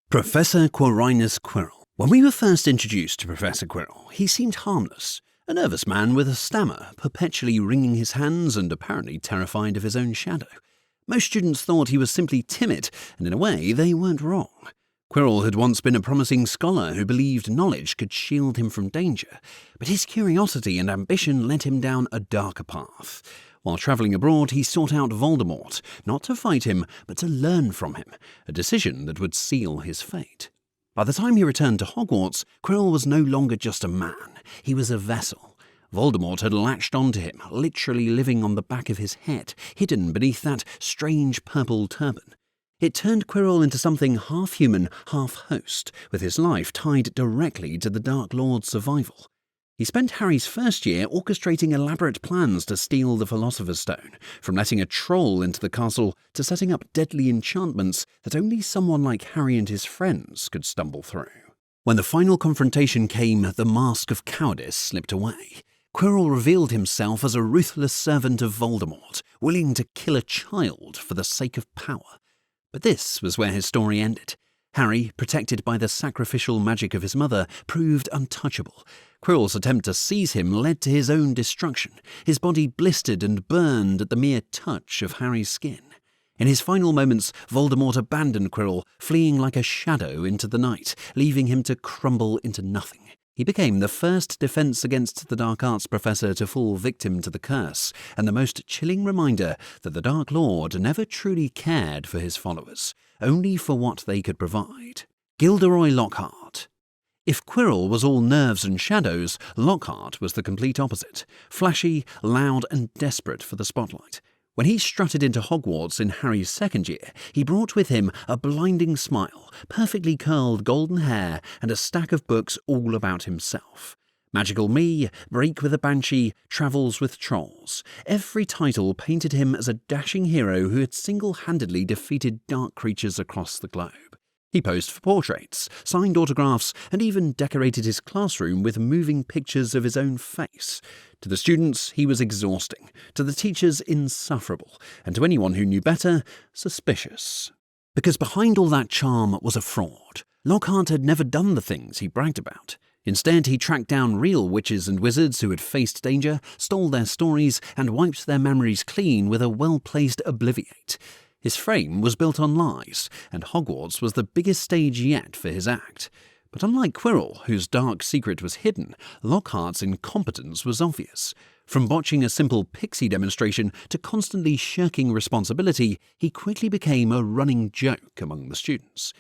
Professor Quirinus Quirrell. When we were first introduced to Professor Quirrell, he seemed harmless, a nervous man with a stammer, perpetually wringing his hands and apparently terrified of his own shadow. Most students thought he was simply timid, and in a way they weren't wrong. Quirrell had once been a promising scholar who believed knowledge could shield him from danger, but his curiosity and ambition led him down a darker path. While travelling abroad, he sought out Voldemort, not to fight him, but to learn from him, a decision that would seal his fate. By the time he returned to Hogwarts, Quirrell was no longer just a man, he was a vessel. Voldemort had latched onto him, literally living on the back of his head, hidden beneath that strange purple turban. It turned Quirrell into something half-human, half-host, with his life tied directly to the Dark Lord's survival. He spent Harry's first year orchestrating elaborate plans to steal the Philosopher's Stone, from letting a troll into the castle to setting up deadly enchantments that only someone like Harry and his friends could stumble through. When the final confrontation came, the mask of cowardice slipped away. Quirrell revealed himself as a ruthless servant of Voldemort, willing to kill a child for the sake of power. But this was where his story ended. Harry, protected by the sacrificial magic of his mother, proved untouchable. Quirrell's attempt to seize him led to his own destruction, his body blistered and burned at the mere touch of Harry's skin. In his final moments, Voldemort abandoned Quirrell, fleeing like a shadow into the night, leaving him to crumble into nothing. He became the first Defense Against the Dark Arts professor to fall victim to the curse, and the most chilling reminder that the Dark Lord never truly cared for his followers, only for what they could provide. Gilderoy Lockhart. If Quirrell was all nerves and shadows, Lockhart was the complete opposite, flashy, loud and desperate for the spotlight. When he strutted into Hogwarts in Harry's second year, he brought with him a blinding smile, perfectly curled golden hair, and a stack of books all about himself. Magical Me, Break with a Banshee, Travels with Trolls. Every title painted him as a dashing hero who had single-handedly defeated dark creatures across the globe. He posed for portraits, signed autographs, and even decorated his classroom with moving pictures of his own face. To the students, he was exhausting, to the teachers, insufferable, and to anyone who knew better, suspicious. Because behind all that charm was a fraud. Lockhart had never done the things he bragged about. Instead, he tracked down real witches and wizards who had faced danger, stole their stories, and wiped their memories clean with a well-placed obliviate. His frame was built on lies, and Hogwarts was the biggest stage yet for his act. But unlike Quirrell, whose dark secret was hidden, Lockhart's incompetence was obvious. From botching a simple pixie demonstration to constantly shirking responsibility, he quickly became a running joke among the students.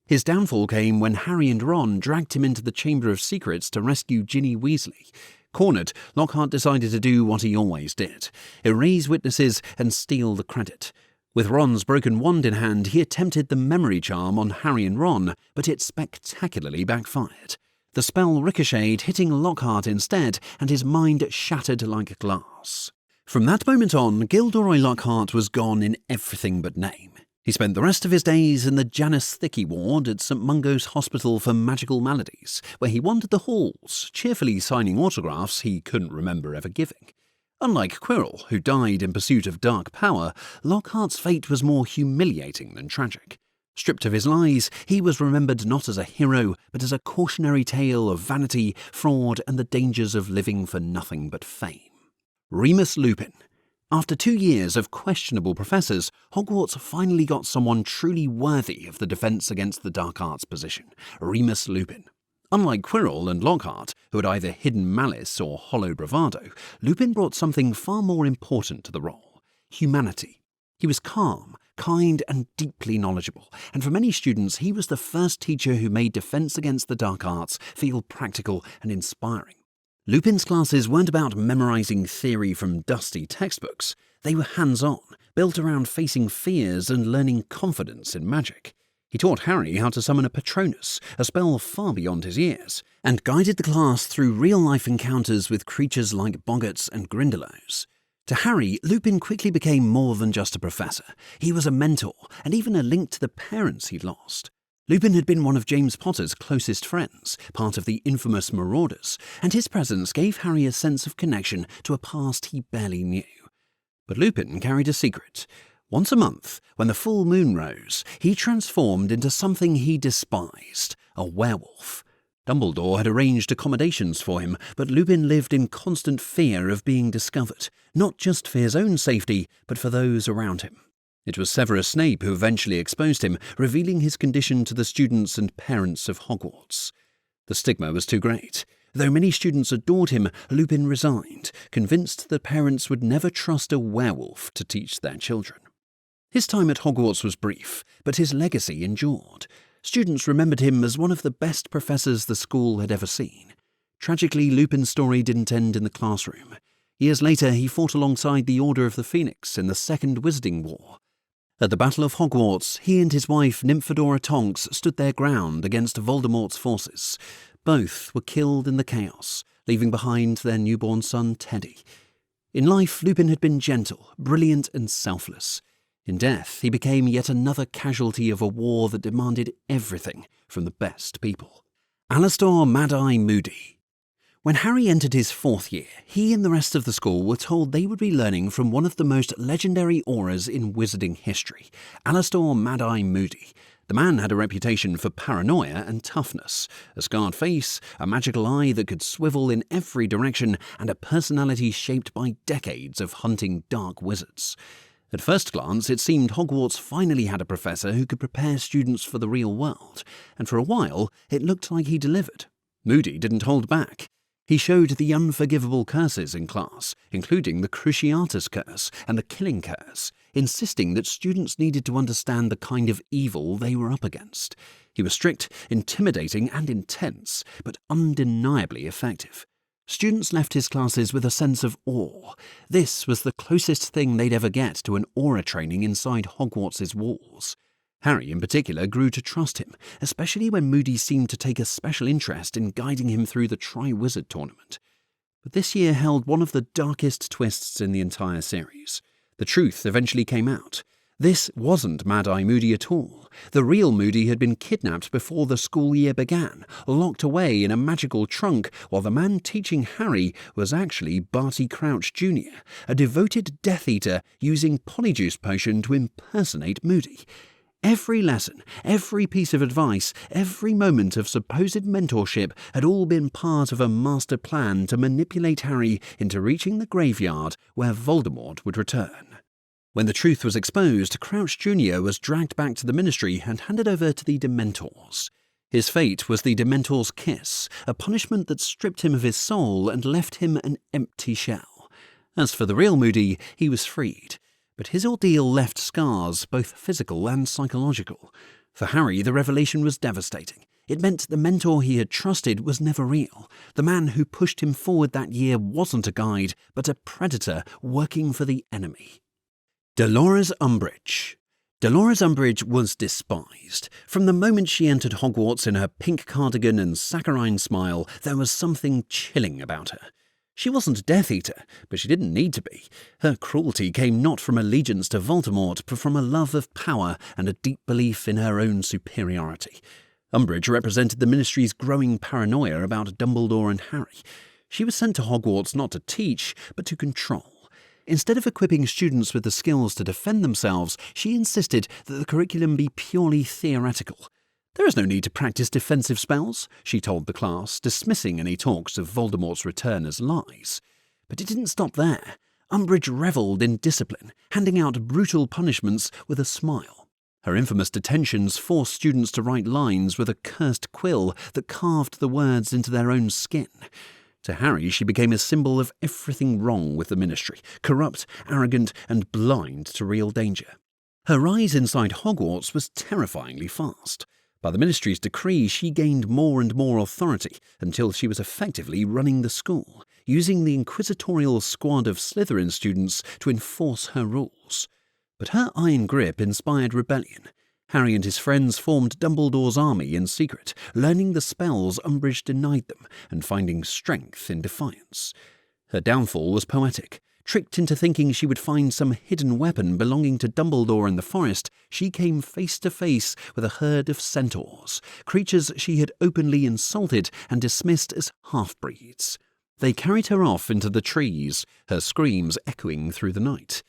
His downfall came when Harry and Ron dragged him into the Chamber of Secrets to rescue Ginny Weasley. Cornered, Lockhart decided to do what he always did, erase witnesses and steal the credit. With Ron's broken wand in hand, he attempted the memory charm on Harry and Ron, but it spectacularly backfired. The spell ricocheted, hitting Lockhart instead, and his mind shattered like glass. From that moment on, Gilderoy Lockhart was gone in everything but name. He spent the rest of his days in the Janus Thicky ward at St Mungo's Hospital for Magical Maladies, where he wandered the halls, cheerfully signing autographs he couldn't remember ever giving. Unlike Quirrell, who died in pursuit of dark power, Lockhart's fate was more humiliating than tragic. Stripped of his lies, he was remembered not as a hero, but as a cautionary tale of vanity, fraud, and the dangers of living for nothing but fame. Remus Lupin. After 2 years of questionable professors, Hogwarts finally got someone truly worthy of the Defense Against the Dark Arts position, Remus Lupin. Unlike Quirrell and Lockhart, who had either hidden malice or hollow bravado, Lupin brought something far more important to the role: humanity. He was calm, kind, and deeply knowledgeable, and for many students he was the first teacher who made Defense Against the Dark Arts feel practical and inspiring. Lupin's classes weren't about memorizing theory from dusty textbooks. They were hands-on, built around facing fears and learning confidence in magic. He taught Harry how to summon a Patronus, a spell far beyond his years, and guided the class through real-life encounters with creatures like boggarts and grindylows. To Harry, Lupin quickly became more than just a professor. He was a mentor, and even a link to the parents he'd lost. Lupin had been one of James Potter's closest friends, part of the infamous Marauders, and his presence gave Harry a sense of connection to a past he barely knew. But Lupin carried a secret. Once a month, when the full moon rose, he transformed into something he despised, a werewolf. Dumbledore had arranged accommodations for him, but Lupin lived in constant fear of being discovered, not just for his own safety, but for those around him. It was Severus Snape who eventually exposed him, revealing his condition to the students and parents of Hogwarts. The stigma was too great. Though many students adored him, Lupin resigned, convinced that parents would never trust a werewolf to teach their children. His time at Hogwarts was brief, but his legacy endured. Students remembered him as one of the best professors the school had ever seen. Tragically, Lupin's story didn't end in the classroom. Years later, he fought alongside the Order of the Phoenix in the Second Wizarding War. At the Battle of Hogwarts, he and his wife Nymphadora Tonks stood their ground against Voldemort's forces. Both were killed in the chaos, leaving behind their newborn son Teddy. In life, Lupin had been gentle, brilliant and selfless. In death, he became yet another casualty of a war that demanded everything from the best people. Alastor Mad-Eye Moody. When Harry entered his 4th year, he and the rest of the school were told they would be learning from one of the most legendary auras in wizarding history, Alastor Mad-Eye Moody. The man had a reputation for paranoia and toughness, a scarred face, a magical eye that could swivel in every direction, and a personality shaped by decades of hunting dark wizards. At first glance, it seemed Hogwarts finally had a professor who could prepare students for the real world, and for a while, it looked like he delivered. Moody didn't hold back. He showed the unforgivable curses in class, including the Cruciatus Curse and the Killing Curse, insisting that students needed to understand the kind of evil they were up against. He was strict, intimidating, and intense, but undeniably effective. Students left his classes with a sense of awe. This was the closest thing they'd ever get to an aura training inside Hogwarts' walls. Harry, in particular, grew to trust him, especially when Moody seemed to take a special interest in guiding him through the Triwizard Tournament. But this year held one of the darkest twists in the entire series. The truth eventually came out. This wasn't Mad-Eye Moody at all. The real Moody had been kidnapped before the school year began, locked away in a magical trunk, while the man teaching Harry was actually Barty Crouch Jr., a devoted Death Eater using Polyjuice Potion to impersonate Moody. Every lesson, every piece of advice, every moment of supposed mentorship had all been part of a master plan to manipulate Harry into reaching the graveyard where Voldemort would return. When the truth was exposed, Crouch Jr. was dragged back to the Ministry and handed over to the Dementors. His fate was the Dementor's Kiss, a punishment that stripped him of his soul and left him an empty shell. As for the real Moody, he was freed. But his ordeal left scars, both physical and psychological. For Harry, the revelation was devastating. It meant the mentor he had trusted was never real. The man who pushed him forward that year wasn't a guide, but a predator working for the enemy. Dolores Umbridge. Dolores Umbridge was despised. From the moment she entered Hogwarts in her pink cardigan and saccharine smile, there was something chilling about her. She wasn't a Death Eater, but she didn't need to be. Her cruelty came not from allegiance to Voldemort, but from a love of power and a deep belief in her own superiority. Umbridge represented the Ministry's growing paranoia about Dumbledore and Harry. She was sent to Hogwarts not to teach, but to control. Instead of equipping students with the skills to defend themselves, she insisted that the curriculum be purely theoretical. There is no need to practice defensive spells, she told the class, dismissing any talks of Voldemort's return as lies. But it didn't stop there. Umbridge revelled in discipline, handing out brutal punishments with a smile. Her infamous detentions forced students to write lines with a cursed quill that carved the words into their own skin. To Harry, she became a symbol of everything wrong with the Ministry, corrupt, arrogant, and blind to real danger. Her rise inside Hogwarts was terrifyingly fast. By the Ministry's decree, she gained more and more authority until she was effectively running the school, using the inquisitorial squad of Slytherin students to enforce her rules. But her iron grip inspired rebellion. Harry and his friends formed Dumbledore's army in secret, learning the spells Umbridge denied them and finding strength in defiance. Her downfall was poetic. Tricked into thinking she would find some hidden weapon belonging to Dumbledore in the forest, she came face to face with a herd of centaurs, creatures she had openly insulted and dismissed as half-breeds. They carried her off into the trees, her screams echoing through the night.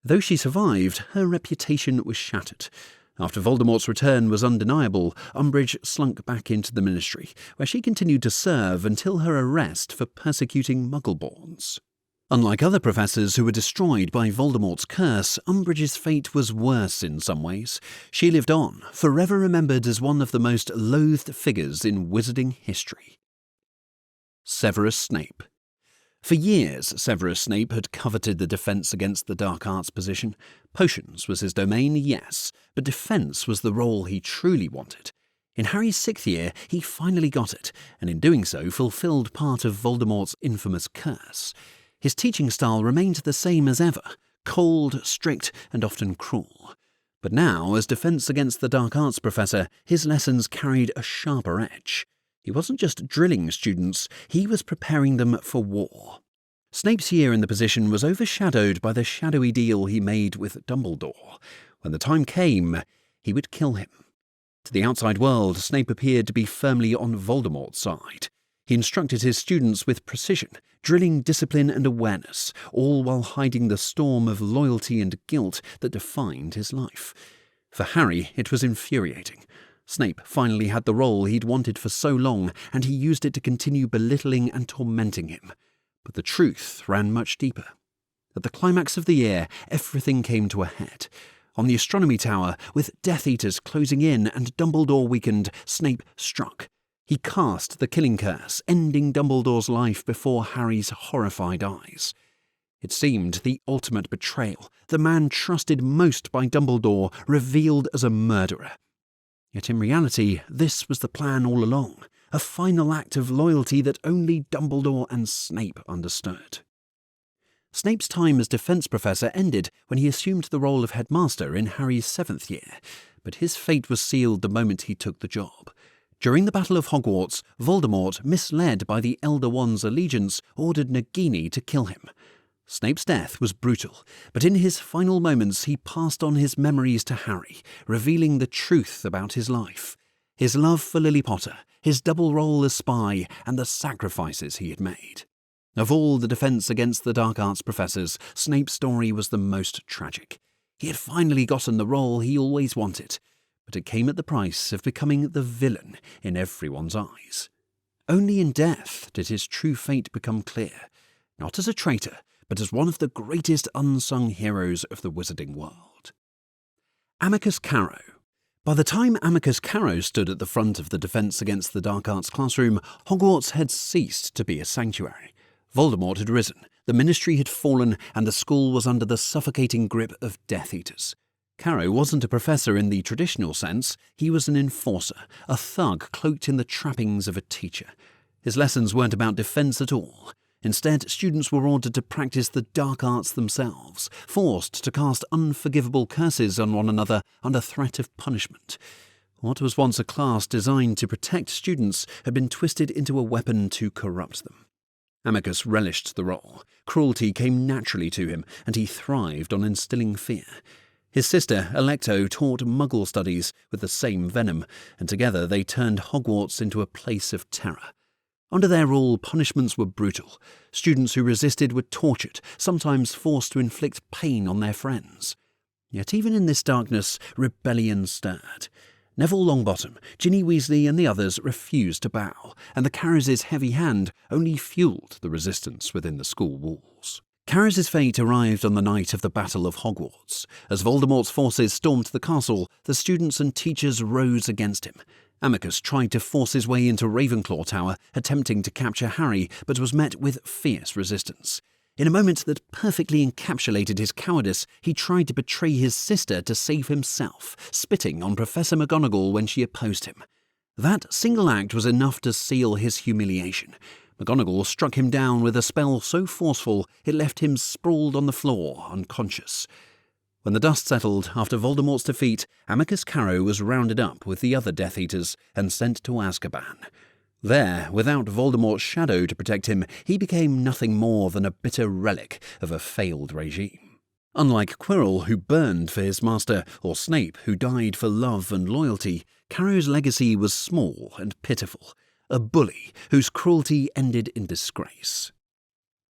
Though she survived, her reputation was shattered. After Voldemort's return was undeniable, Umbridge slunk back into the Ministry, where she continued to serve until her arrest for persecuting Muggleborns. Unlike other professors who were destroyed by Voldemort's curse, Umbridge's fate was worse in some ways. She lived on, forever remembered as one of the most loathed figures in wizarding history. Severus Snape. For years, Severus Snape had coveted the defense against the dark arts position. Potions was his domain, yes, but defense was the role he truly wanted. In Harry's 6th year, he finally got it, and in doing so fulfilled part of Voldemort's infamous curse. His teaching style remained the same as ever, cold, strict, and often cruel. But now, as defense against the dark arts professor, his lessons carried a sharper edge. He wasn't just drilling students, he was preparing them for war. Snape's year in the position was overshadowed by the shadowy deal he made with Dumbledore. When the time came, he would kill him. To the outside world, Snape appeared to be firmly on Voldemort's side. He instructed his students with precision, drilling discipline and awareness, all while hiding the storm of loyalty and guilt that defined his life. For Harry, it was infuriating. Snape finally had the role he'd wanted for so long, and he used it to continue belittling and tormenting him. But the truth ran much deeper. At the climax of the year, everything came to a head. On the astronomy tower, with Death Eaters closing in and Dumbledore weakened, Snape struck. He cast the killing curse, ending Dumbledore's life before Harry's horrified eyes. It seemed the ultimate betrayal, the man trusted most by Dumbledore, revealed as a murderer. Yet in reality, this was the plan all along, a final act of loyalty that only Dumbledore and Snape understood. Snape's time as defense professor ended when he assumed the role of headmaster in Harry's 7th year, but his fate was sealed the moment he took the job. During the Battle of Hogwarts, Voldemort, misled by the Elder One's allegiance, ordered Nagini to kill him. Snape's death was brutal, but in his final moments he passed on his memories to Harry, revealing the truth about his life. His love for Lily Potter, his double role as spy, and the sacrifices he had made. Of all the defense against the dark arts professors, Snape's story was the most tragic. He had finally gotten the role he always wanted, but it came at the price of becoming the villain in everyone's eyes. Only in death did his true fate become clear, not as a traitor, but as one of the greatest unsung heroes of the wizarding world. Amicus Carrow. By the time Amicus Carrow stood at the front of the defense against the dark arts classroom, Hogwarts had ceased to be a sanctuary. Voldemort had risen, the Ministry had fallen, and the school was under the suffocating grip of Death Eaters. Carrow wasn't a professor in the traditional sense, he was an enforcer, a thug cloaked in the trappings of a teacher. His lessons weren't about defense at all. Instead, students were ordered to practice the dark arts themselves, forced to cast unforgivable curses on one another under threat of punishment. What was once a class designed to protect students had been twisted into a weapon to corrupt them. Amicus relished the role. Cruelty came naturally to him, and he thrived on instilling fear. His sister, Alecto, taught Muggle studies with the same venom, and together they turned Hogwarts into a place of terror. Under their rule, punishments were brutal. Students who resisted were tortured, sometimes forced to inflict pain on their friends. Yet even in this darkness, rebellion stirred. Neville Longbottom, Ginny Weasley and the others refused to bow, and the Carys' heavy hand only fueled the resistance within the school walls. Carys' fate arrived on the night of the Battle of Hogwarts. As Voldemort's forces stormed the castle, the students and teachers rose against him. Amicus tried to force his way into Ravenclaw Tower, attempting to capture Harry, but was met with fierce resistance. In a moment that perfectly encapsulated his cowardice, he tried to betray his sister to save himself, spitting on Professor McGonagall when she opposed him. That single act was enough to seal his humiliation. McGonagall struck him down with a spell so forceful it left him sprawled on the floor, unconscious. When the dust settled after Voldemort's defeat, Amicus Carrow was rounded up with the other Death Eaters and sent to Azkaban. There, without Voldemort's shadow to protect him, he became nothing more than a bitter relic of a failed regime. Unlike Quirrell, who burned for his master, or Snape, who died for love and loyalty, Carrow's legacy was small and pitiful, a bully whose cruelty ended in disgrace.